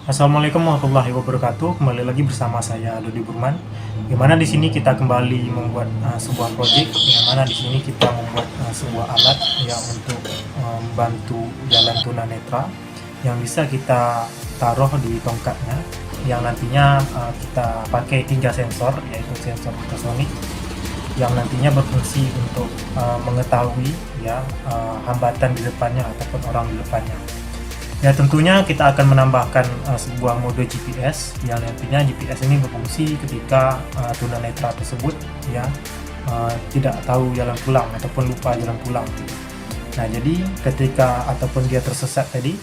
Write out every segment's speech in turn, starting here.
Assalamualaikum warahmatullahi wabarakatuh. Kembali lagi bersama saya Dodi Burman. Di mana di sini kita kembali membuat sebuah proyek, yang mana di sini kita membuat sebuah alat yang untuk membantu jalan tunanetra yang bisa kita taruh di tongkatnya, yang nantinya kita pakai 3 sensor, yaitu sensor ultrasonik yang nantinya berfungsi untuk mengetahui ya hambatan di depannya ataupun orang di depannya. Ya tentunya kita akan menambahkan sebuah mode GPS yang nantinya GPS ini berfungsi ketika tunanetra tersebut ya tidak tahu jalan pulang ataupun lupa jalan pulang. Nah jadi ketika ataupun dia tersesat tadi,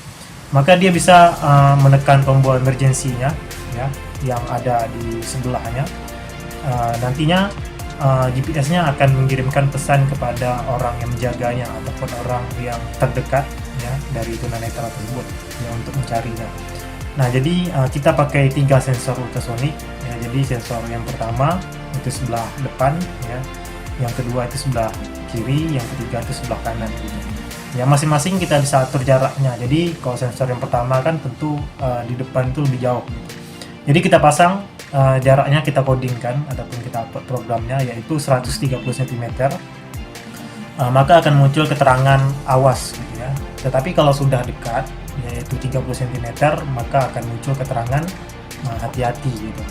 maka dia bisa menekan tombol emergensinya ya yang ada di sebelahnya. Nantinya GPS-nya akan mengirimkan pesan kepada orang yang menjaganya ataupun orang yang terdekat ya dari tunanetra tersebut ya untuk mencarinya. Nah jadi kita pakai 3 sensor ultrasonik ya. Jadi sensor yang pertama itu sebelah depan ya, yang kedua itu sebelah kiri, yang ketiga itu sebelah kanan gitu. Ya masing-masing kita bisa atur jaraknya. Jadi kalau sensor yang pertama kan tentu di depan itu lebih jauh gitu. Jadi kita pasang jaraknya, kita codingkan ataupun kita upload programnya yaitu 130 cm. Maka akan muncul keterangan awas gitu ya. Tetapi kalau sudah dekat yaitu 30 cm maka akan muncul keterangan hati-hati gitu.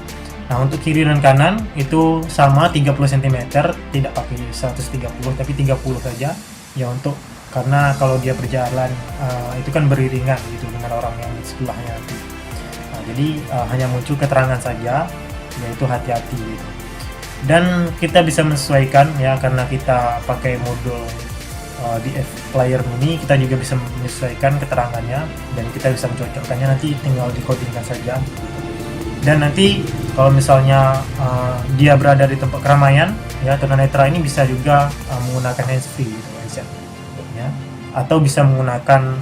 Nah untuk kiri dan kanan itu sama 30 cm, tidak pakai 130 tapi 30 saja ya, untuk karena kalau dia berjalan itu kan beriringan gitu dengan orang yang di sebelahnya nanti. Nah, jadi hanya muncul keterangan saja yaitu hati-hati gitu. Dan kita bisa menyesuaikan ya, karena kita pakai modul DF Player Mini, kita juga bisa menyesuaikan keterangannya dan kita bisa mencocokkannya, nanti tinggal dikodingkan saja. Dan nanti kalau misalnya dia berada di tempat keramaian ya, tunanetra ini bisa juga menggunakan handsfree gitu ya, atau bisa menggunakan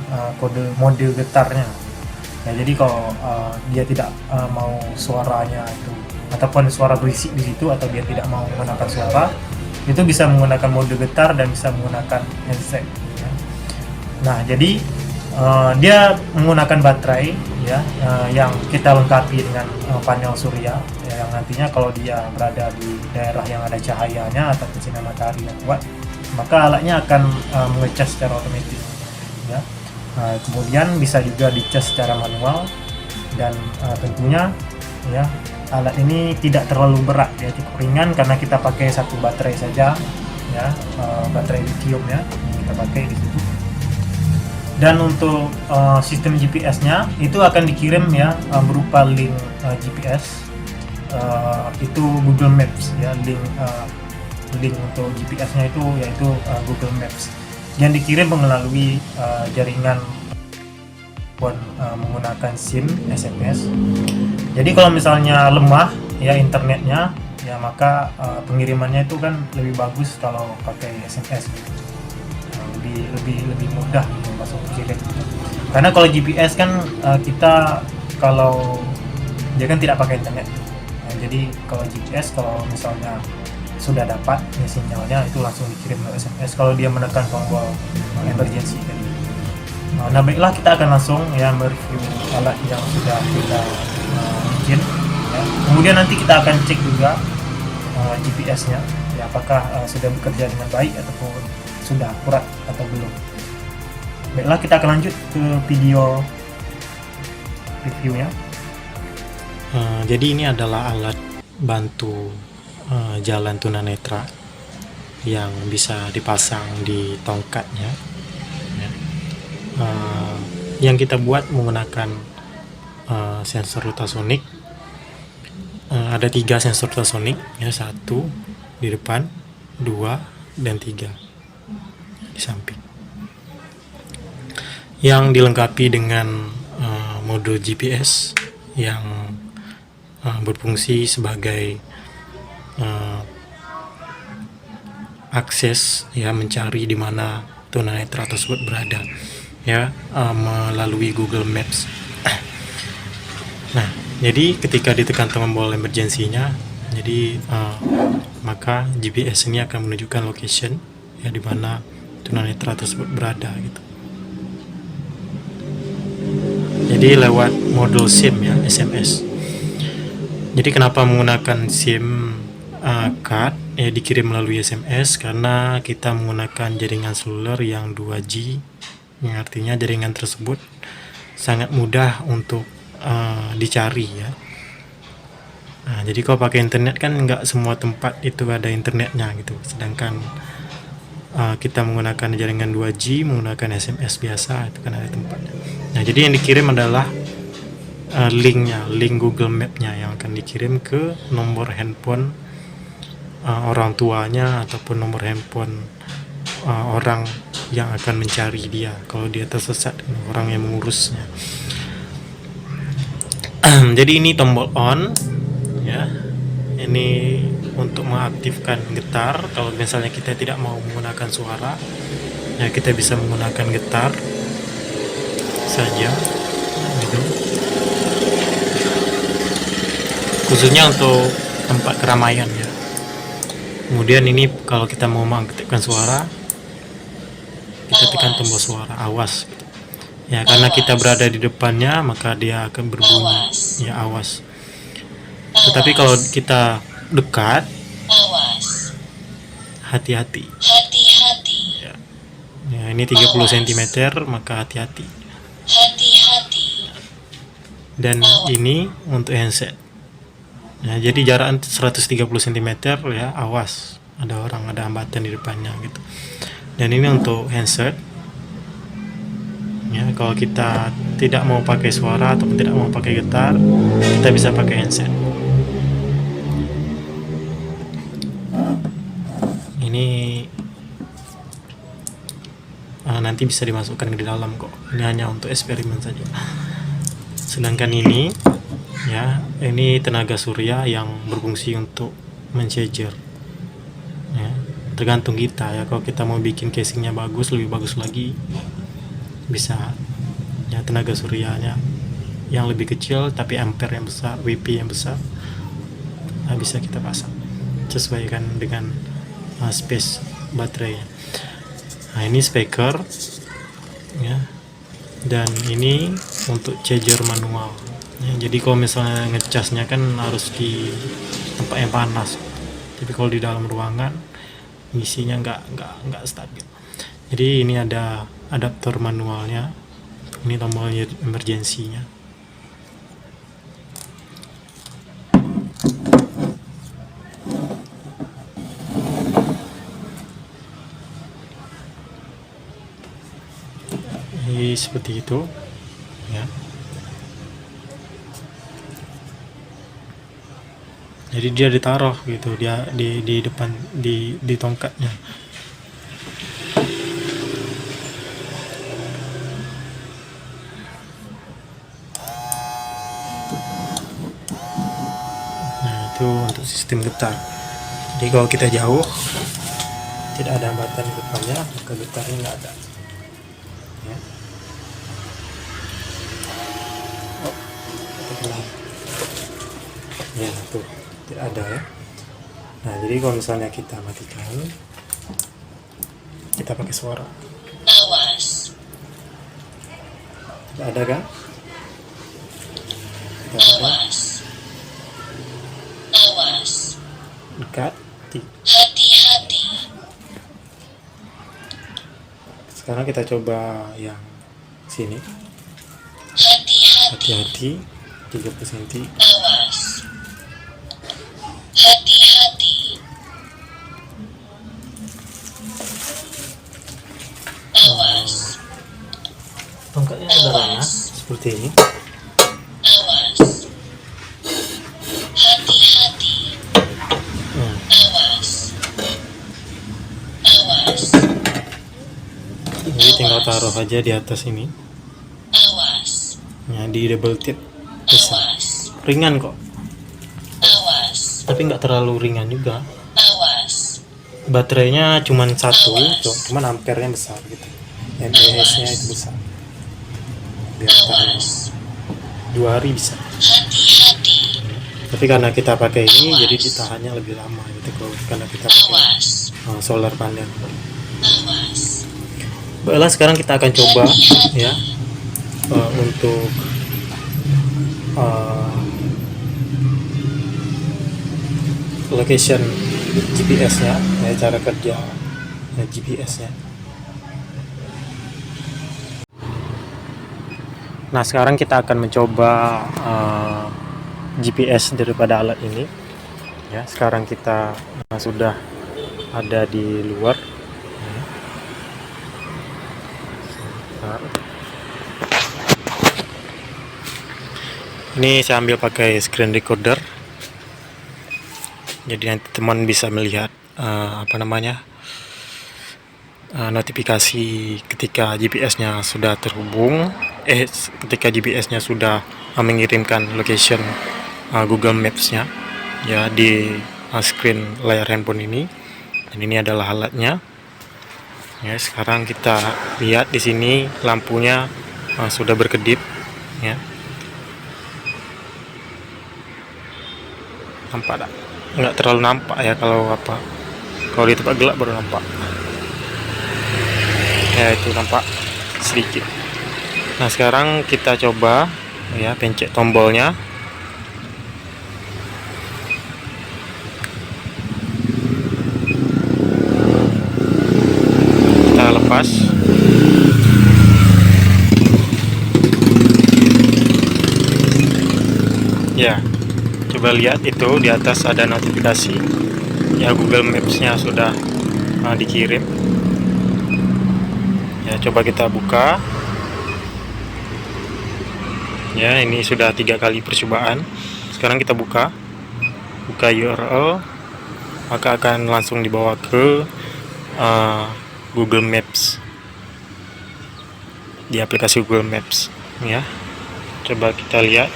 mode getarnya ya. Jadi kalau dia tidak mau suaranya itu ataupun suara berisik di situ, atau dia tidak mau menggunakan suara, itu bisa menggunakan mode getar dan bisa menggunakan handset ya. Nah jadi dia menggunakan baterai ya yang kita lengkapi dengan panel surya ya, yang nantinya kalau dia berada di daerah yang ada cahayanya atau sinar matahari yang kuat, maka alatnya akan mengecas secara otomatis ya. Kemudian bisa juga dicas secara manual, dan tentunya ya alat ini tidak terlalu berat ya, cukup ringan karena kita pakai satu baterai saja ya, baterai lithium ya kita pakai di situ. Dan untuk sistem GPS-nya itu akan dikirim ya berupa link GPS, itu Google Maps ya, link untuk GPS-nya itu yaitu Google Maps yang dikirim melalui jaringan menggunakan SIM SMS. Jadi kalau misalnya lemah ya internetnya ya, maka pengirimannya itu kan lebih bagus kalau pakai SMS gitu. Lebih mudah gitu masuk kirim. Karena kalau GPS kan kita kalau dia kan tidak pakai internet. Nah, jadi kalau GPS kalau misalnya sudah dapat ya, sinyalnya itu langsung dikirim ke SMS kalau dia menekan tombol emergency tadi. Nah baiklah, kita akan langsung ya mereview alat yang sudah kita bikin ya. Kemudian nanti kita akan cek juga GPS-nya ya, apakah sudah bekerja dengan baik ataupun sudah akurat atau belum. Baiklah, kita akan lanjut ke video reviewnya. Jadi ini adalah alat bantu jalan tunanetra yang bisa dipasang di tongkatnya ya. Yang kita buat menggunakan sensor ultrasonik. Ada 3 sensor ultrasonik ya, 1 di depan, 2 dan 3 di samping, yang dilengkapi dengan modul GPS yang berfungsi sebagai akses ya, mencari di mana tunanetra tersebut berada ya, melalui Google Maps. Nah, jadi ketika ditekan tombol emergensinya, jadi maka GPS ini akan menunjukkan location ya, di mana tunanetra tersebut berada gitu. Jadi lewat modul SIM ya, SMS. Jadi kenapa menggunakan SIM card ya dikirim melalui SMS, karena kita menggunakan jaringan seluler yang 2G, yang artinya jaringan tersebut sangat mudah untuk dicari ya. Nah, jadi kalau pakai internet kan nggak semua tempat itu ada internetnya gitu, sedangkan kita menggunakan jaringan 2G, menggunakan SMS biasa, itu kan ada tempatnya. Nah, jadi yang dikirim adalah link Google Map-nya yang akan dikirim ke nomor handphone orang tuanya ataupun nomor handphone orang yang akan mencari dia kalau dia tersesat, orang yang mengurusnya. Jadi ini tombol on ya, ini untuk mengaktifkan getar. Kalau misalnya kita tidak mau menggunakan suara ya, kita bisa menggunakan getar saja gitu, khususnya untuk tempat keramaian ya. Kemudian ini kalau kita mau mengaktifkan suara, kita tekan tombol suara, awas gitu. Ya, karena kita berada di depannya maka dia akan berbunyi ya, awas. Tetapi kalau kita dekat, hati-hati ya. Ya, ini 30 cm maka hati-hati. Dan ini untuk handset ya, jadi jarak 130 cm ya, awas, ada orang, ada hambatan di depannya gitu. Dan ini untuk handset ya, kalau kita tidak mau pakai suara ataupun tidak mau pakai getar, kita bisa pakai handset. Ini nanti bisa dimasukkan ke dalam kok, ini hanya untuk eksperimen saja. Sedangkan ini ya, ini tenaga surya yang berfungsi untuk mencager ya, tergantung kita ya. Kalau kita mau bikin casingnya bagus, lebih bagus lagi, bisa ya tenaga suryanya yang lebih kecil tapi ampere yang besar, WP yang besar, nah, bisa kita pasang sesuaikan dengan space baterainya. Nah, ini speaker ya, dan ini untuk charger manual ya. Jadi kalau misalnya ngecasnya kan harus di tempat yang panas, tapi kalau di dalam ruangan isinya nggak stabil. Jadi ini ada adaptor manualnya, ini tombol emergensinya. Ini seperti itu ya. Jadi dia ditaruh gitu, dia di depan di tongkatnya. Nah, itu untuk sistem getar. Jadi kalau kita jauh, tidak ada hambatan di depannya, maka getarnya nggak ada ya. Ya tuh, tidak ada ya. Nah, jadi kalau misalnya kita matikan, kita pakai suara, tidak ada kan? Tidak ada. Dekat, sekarang kita coba yang sini, hati-hati 30 cm. Tongkatnya sederhana seperti ini. Jadi tinggal taruh aja di atas ini ya, di double tip bisa, ringan kok, tapi nggak terlalu ringan juga. Baterainya cuman satu, cuman ampernya besar gitu, mAh nya itu besar, biar tahan 2 hari bisa. Tapi karena kita pakai ini jadi ditahannya lebih lama gitu, karena kita pakai solar panel. Baiklah, sekarang kita akan coba ya untuk location GPS-nya, ya, cara kerja GPS-nya. Nah, sekarang kita akan mencoba GPS daripada alat ini. Ya, sekarang kita sudah ada di luar. Sebentar. Ini saya ambil pakai screen recorder. Jadi nanti teman bisa melihat notifikasi ketika GPS-nya sudah terhubung, ketika GPS-nya sudah mengirimkan location Google Maps-nya, ya, di screen layar handphone ini. Dan ini adalah alatnya. Ya, sekarang kita lihat di sini lampunya sudah berkedip, ya. Nampak tak? Nggak terlalu nampak ya, kalau di tempat gelap baru nampak. Ya, itu nampak sedikit. Nah, sekarang kita coba, ya, pencet tombolnya. Kita lepas. Ya, coba lihat itu di atas ada notifikasi, ya, Google Maps-nya sudah dikirim. Ya, coba kita buka. Ya, ini sudah 3 kali percobaan. Sekarang kita buka URL, maka akan langsung dibawa ke Google Maps, di aplikasi Google Maps, ya. Coba kita lihat.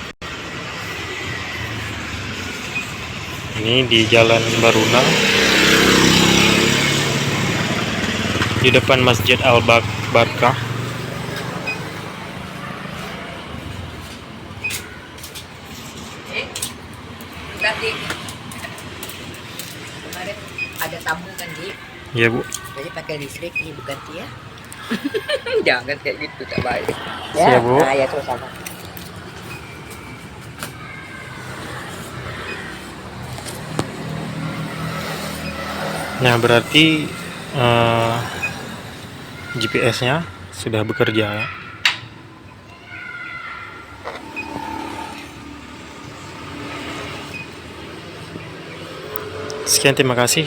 Ini di Jalan Baruna, di depan Masjid Al-Barkah. Tadi kemarin ada tamu kan, Ji? Ya, Bu. Jadi pakai listrik, Ibu ganti ya. Jangan kayak gitu, tak baik. Siap, Bu. Nah, ya terus sama. Nah, berarti GPS-nya sudah bekerja, ya. Sekian, terima kasih.